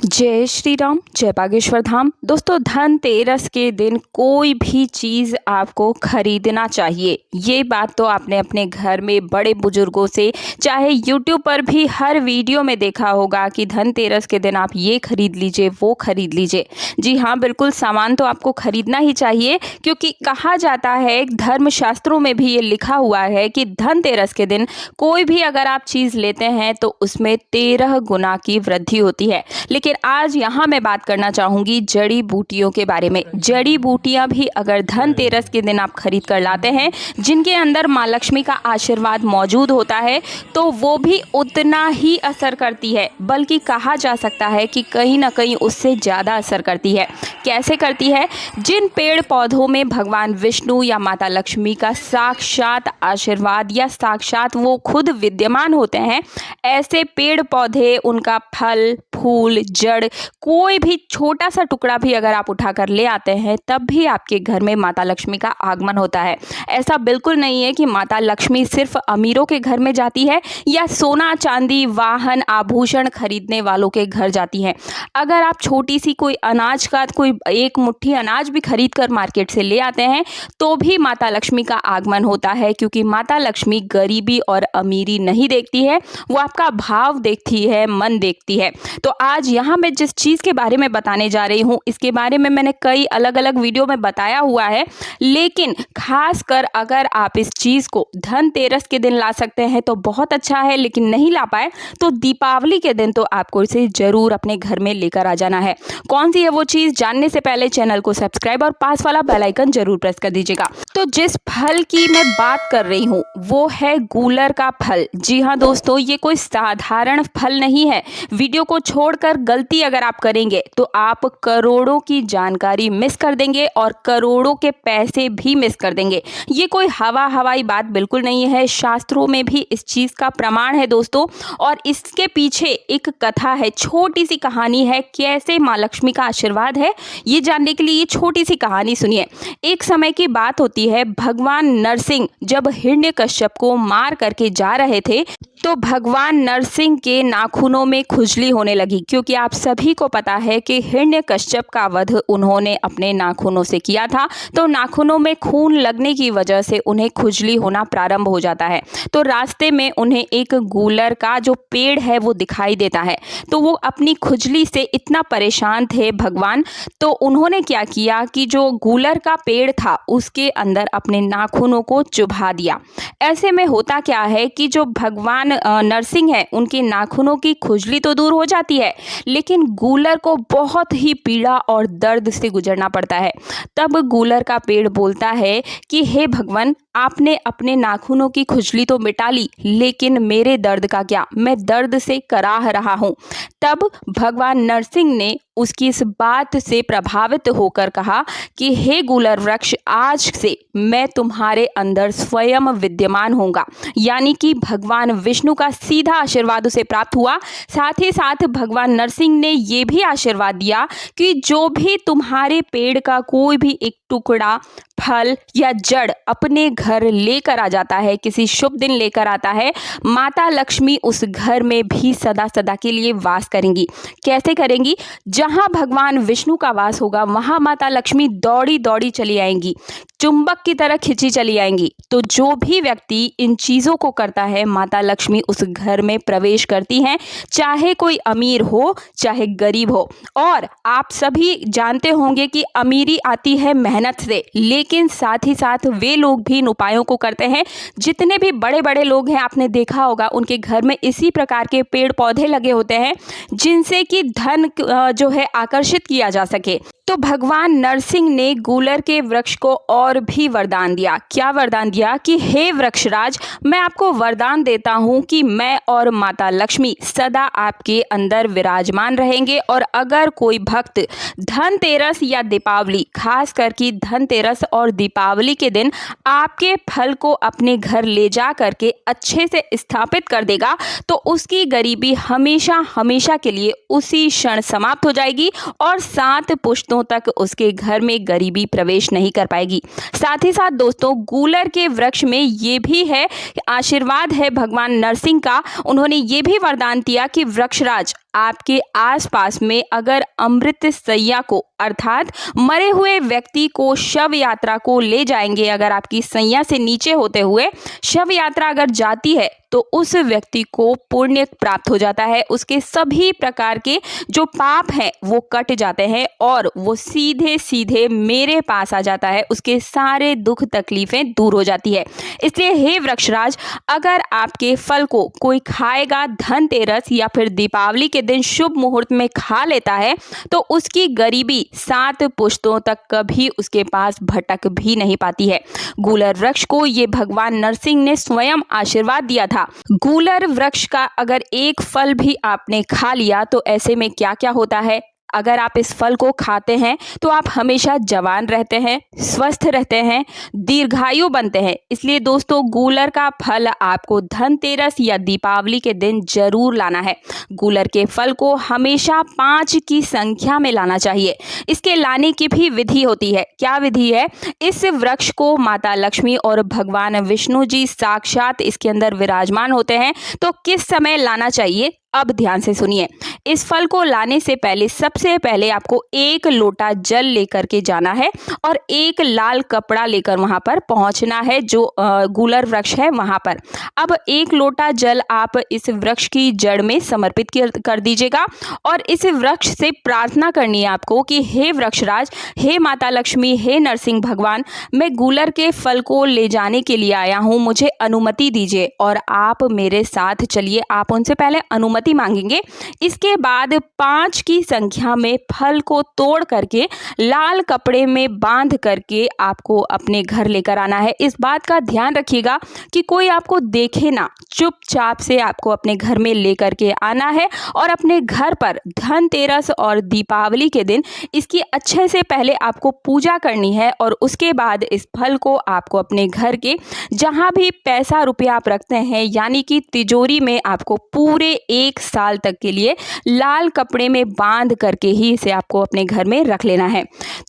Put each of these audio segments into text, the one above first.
जय श्री राम, जय बागेश्वर धाम। दोस्तों, धनतेरस के दिन कोई भी चीज़ आपको खरीदना चाहिए। ये बात तो आपने अपने घर में बड़े बुजुर्गों से, चाहे यूट्यूब पर भी हर वीडियो में देखा होगा कि धनतेरस के दिन आप ये खरीद लीजिए, वो खरीद लीजिए। जी हाँ, बिल्कुल, सामान तो आपको खरीदना ही चाहिए, क्योंकि कहा जाता है, धर्मशास्त्रों में भी ये लिखा हुआ है कि धनतेरस के दिन कोई भी अगर आप चीज़ लेते हैं तो उसमें 13 गुना की वृद्धि होती है। लेकिन आज यहाँ मैं बात करना चाहूँगी जड़ी बूटियों के बारे में। जड़ी बूटियाँ भी अगर धनतेरस के दिन आप खरीद कर लाते हैं, जिनके अंदर माँ लक्ष्मी का आशीर्वाद मौजूद होता है, तो वो भी उतना ही असर करती है, बल्कि कहा जा सकता है कि कहीं ना कहीं उससे ज़्यादा असर करती है। कैसे करती है? जिन पेड़ पौधों में भगवान विष्णु या माता लक्ष्मी का साक्षात आशीर्वाद या साक्षात वो खुद विद्यमान होते हैं, ऐसे पेड़ पौधे, उनका फल, फूल, जड़, कोई भी छोटा सा टुकड़ा भी अगर आप उठाकर ले आते हैं, तब भी आपके घर में माता लक्ष्मी का आगमन होता है। ऐसा बिल्कुल नहीं है कि माता लक्ष्मी सिर्फ अमीरों के घर में जाती है या सोना चांदी, वाहन, आभूषण खरीदने वालों के घर जाती है। अगर आप छोटी सी कोई अनाज का, कोई एक मुट्ठी अनाज भी खरीद कर मार्केट से ले आते हैं, तो भी माता लक्ष्मी का आगमन होता है, क्योंकि माता लक्ष्मी गरीबी और अमीरी नहीं देखती है, वो आपका भाव देखती है, मन देखती है। तो आज यहाँ मैं जिस चीज़ के बारे में बताने जा रही हूँ, इसके बारे में मैंने कई अलग अलग वीडियो में बताया हुआ है, लेकिन खास कर अगर आप इस चीज़ को धनतेरस के दिन ला सकते हैं तो बहुत अच्छा है, लेकिन नहीं ला पाए तो दीपावली के दिन तो आपको इसे जरूर अपने घर में लेकर आ जाना है। कौन सी है वो चीज़, जानने से पहले चैनल को सब्सक्राइब और पास वाला बेल आइकन जरूर प्रेस कर दीजिएगा। तो जिस फल की मैं बात कर रही हूँ वो है गूलर का फल। जी हाँ दोस्तों, ये कोई साधारण फल नहीं है। वीडियो को छोड़कर गलती अगर आप करेंगे तो आप करोड़ों की जानकारी मिस कर देंगे और करोड़ों के पैसे भी मिस कर देंगे। ये कोई हवाई बात बिल्कुल नहीं है, शास्त्रों में भी इस चीज़ का प्रमाण है दोस्तों। और इसके पीछे एक कथा है, छोटी सी कहानी है, कैसे माँ लक्ष्मी का आशीर्वाद है, ये जानने के लिए ये छोटी सी कहानी सुनिए। एक समय की बात होती है, भगवान नरसिंह जब हिरण्यकश्यप को मार करके जा रहे थे, तो भगवान नरसिंह के नाखूनों में खुजली होने लगी, क्योंकि आप सभी को पता है कि हिरण्यकश्यप का वध उन्होंने अपने नाखूनों से किया था। तो नाखूनों में खून लगने की वजह से उन्हें खुजली होना प्रारंभ हो जाता है। तो रास्ते में उन्हें एक गूलर का जो पेड़ है वो दिखाई देता है। तो वो अपनी खुजली से इतना परेशान थे भगवान, तो उन्होंने क्या किया कि जो गूलर का पेड़ था उसके अंदर अपने नाखूनों को चुभा दिया। ऐसे में होता क्या है कि जो भगवान नरसिंह है, उनके नाखूनों की खुजली तो दूर हो जाती है, लेकिन गूलर को बहुत ही पीड़ा और दर्द से गुजरना पड़ता है। तब गूलर का पेड़ बोलता है कि हे भगवान, आपने अपने नाखूनों की खुजली तो मिटा ली, लेकिन मेरे दर्द का क्या, मैं दर्द से कराह रहा हूँ। तब भगवान नरसिंह ने उसकी इस बात से प्रभावित होकर कहा कि हे गूलर वृक्ष, आज से मैं तुम्हारे अंदर स्वयं विद्यमान होऊंगा। यानी कि भगवान विष्णु का सीधा आशीर्वाद उसे प्राप्त हुआ। साथ ही साथ भगवान नरसिंह ने ये भी आशीर्वाद दिया कि जो भी तुम्हारे पेड़ का कोई भी एक टुकड़ा, फल या जड़ अपने घर लेकर आ जाता है, किसी शुभ दिन लेकर आता है, माता लक्ष्मी उस घर में भी सदा सदा के लिए वास करेंगी। कैसे करेंगी? जहां भगवान विष्णु का वास होगा वहां माता लक्ष्मी दौड़ी दौड़ी चली आएंगी, चुंबक की तरह खिंची चली आएंगी। तो जो भी व्यक्ति इन चीज़ों को करता है, माता लक्ष्मी उस घर में प्रवेश करती हैं, चाहे कोई अमीर हो चाहे गरीब हो। और आप सभी जानते होंगे कि अमीरी आती है मेहनत से, लेकिन साथ ही साथ वे लोग भी इन उपायों को करते हैं। जितने भी बड़े बड़े लोग हैं, आपने देखा होगा उनके घर में इसी प्रकार के पेड़ पौधे लगे होते हैं, जिनसे कि धन जो है आकर्षित किया जा सके। तो भगवान नरसिंह ने गूलर के वृक्ष को और भी वरदान दिया। क्या वरदान दिया कि हे वृक्षराज, मैं आपको वरदान देता हूँ कि मैं और माता लक्ष्मी सदा आपके अंदर विराजमान रहेंगे, और अगर कोई भक्त धनतेरस या दीपावली, खास करके धनतेरस और दीपावली के दिन आपके फल को अपने घर ले जा करके अच्छे से स्थापित कर देगा, तो उसकी गरीबी हमेशा हमेशा के लिए उसी क्षण समाप्त हो जाएगी और 7 पुश्तों पुश्तों तक उसके घर में गरीबी प्रवेश नहीं कर पाएगी। साथ ही साथ दोस्तों, गूलर के वृक्ष में ये भी है, आशीर्वाद है भगवान नरसिंह का। उन्होंने ये भी वरदान दिया कि वृक्षराज आपके आसपास में अगर अमृत सैया को अर्थात मरे हुए व्यक्ति को शव यात्रा को ले जाएंगे, अगर आपकी सैया से नीचे होते हुए शव यात्रा अगर जाती है तो उस व्यक्ति को पुण्य प्राप्त हो जाता है, उसके सभी प्रकार के जो पाप हैं वो कट जाते हैं और वो सीधे सीधे मेरे पास आ जाता है, उसके सारे दुख तकलीफें दूर हो जाती है। इसलिए हे वृक्षराज, अगर आपके फल को कोई खाएगा धनतेरस या फिर दीपावली के दिन शुभ मुहूर्त में खा लेता है तो उसकी गरीबी 7 पुश्तों तक कभी उसके पास भटक भी नहीं पाती है। गूलर वृक्ष को ये भगवान नरसिंह ने स्वयं आशीर्वाद दिया था। गूलर वृक्ष का अगर एक फल भी आपने खा लिया तो ऐसे में क्या क्या होता है, अगर आप इस फल को खाते हैं तो आप हमेशा जवान रहते हैं, स्वस्थ रहते हैं, दीर्घायु बनते हैं। इसलिए दोस्तों, गूलर का फल आपको धनतेरस या दीपावली के दिन जरूर लाना है। गूलर के फल को हमेशा 5 की संख्या में लाना चाहिए। इसके लाने की भी विधि होती है। क्या विधि है? इस वृक्ष को माता लक्ष्मी और भगवान विष्णु जी साक्षात इसके अंदर विराजमान होते हैं। तो किस समय लाना चाहिए, अब ध्यान से सुनिए। इस फल को लाने से पहले सबसे पहले आपको 1 लोटा जल लेकर के जाना है और एक लाल कपड़ा लेकर वहां पर पहुंचना है जो गूलर वृक्ष है वहां पर। अब 1 लोटा जल आप इस वृक्ष की जड़ में समर्पित कर दीजिएगा और इस वृक्ष से प्रार्थना करनी है आपको कि हे वृक्षराज, हे माता लक्ष्मी, हे नरसिंह भगवान, मैं गूलर के फल को ले जाने के लिए आया हूँ, मुझे अनुमति दीजिए। और आप मेरे साथ चलिए। आप उनसे पहले अनुमति मांगेंगे। इसके बाद 5 की संख्या में फल को तोड़ करके लाल कपड़े में बांध करके आपको अपने घर लेकर आना है। इस बात का ध्यान रखिएगा कि कोई आपको देखे ना, चुपचाप से आपको अपने घर में लेकर के आना है और अपने घर पर धनतेरस और दीपावली के दिन इसकी अच्छे से पहले आपको पूजा करनी है और उसके बाद इस फल को आपको अपने घर के जहां भी पैसा रुपया आप रखते हैं, यानी कि तिजोरी में, आपको पूरे 1 साल तक के लिए लाल कपड़े में बांध करके ही इसे आपको अपने घर में रख लेना है।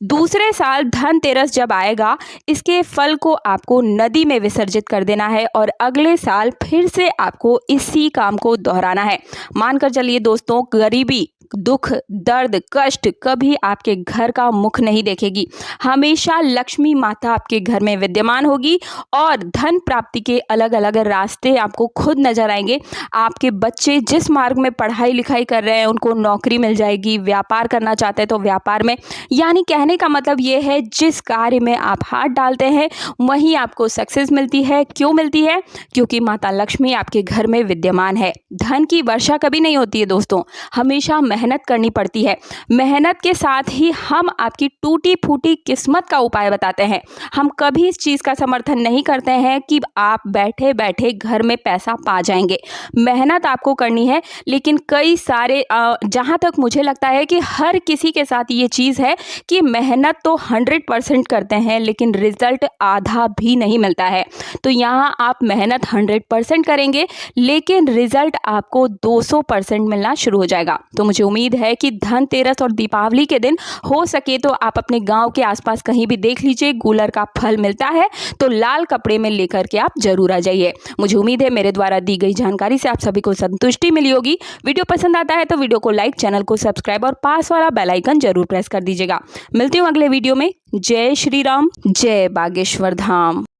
दूसरे साल धनतेरस जब आएगा, इसके फल को आपको नदी में विसर्जित कर देना है और अगले साल फिर से आपको इसी काम को दोहराना है। मानकर चलिए दोस्तों, गरीबी, दुख, दर्द, कष्ट कभी आपके घर का मुख नहीं देखेगी। हमेशा लक्ष्मी माता आपके घर में विद्यमान होगी और धन प्राप्ति के अलग अलग रास्ते आपको खुद नजर आएंगे। आपके बच्चे जिस मार्ग में पढ़ाई लिखाई कर रहे हैं उनको नौकरी मिल जाएगी, व्यापार करना चाहते हैं तो व्यापार में, यानी कहने का मतलब ये है जिस कार्य में आप हाथ डालते हैं वहीं आपको सक्सेस मिलती है। क्यों मिलती है? क्योंकि माता लक्ष्मी आपके घर में विद्यमान है। धन की वर्षा कभी नहीं होती है दोस्तों, हमेशा मेहनत करनी पड़ती है। मेहनत के साथ ही हम आपकी टूटी फूटी किस्मत का उपाय बताते हैं। हम कभी इस चीज़ का समर्थन नहीं करते हैं कि आप बैठे बैठे घर में पैसा पा जाएंगे। मेहनत आपको करनी है, लेकिन कई सारे जहाँ तक मुझे लगता है कि हर किसी के साथ ये चीज़ है कि मेहनत तो 100% करते हैं लेकिन रिजल्ट आधा भी नहीं मिलता है। तो यहाँ आप मेहनत 100% करेंगे लेकिन रिजल्ट आपको 200% मिलना शुरू हो जाएगा। तो मुझे उम्मीद है कि धनतेरस और दीपावली के दिन हो सके तो आप अपने गांव के आसपास कहीं भी देख लीजिए गूलर का फल मिलता है तो लाल कपड़े में लेकर के आप जरूर आ जाइए। मुझे उम्मीद है मेरे द्वारा दी गई जानकारी से आप सभी को संतुष्टि मिली होगी। वीडियो पसंद आता है तो वीडियो को लाइक, चैनल को सब्सक्राइब और पास वाला बेल आइकन जरूर प्रेस कर दीजिएगा। मिलती हूँ अगले वीडियो में। जय श्री राम, जय बागेश्वर धाम।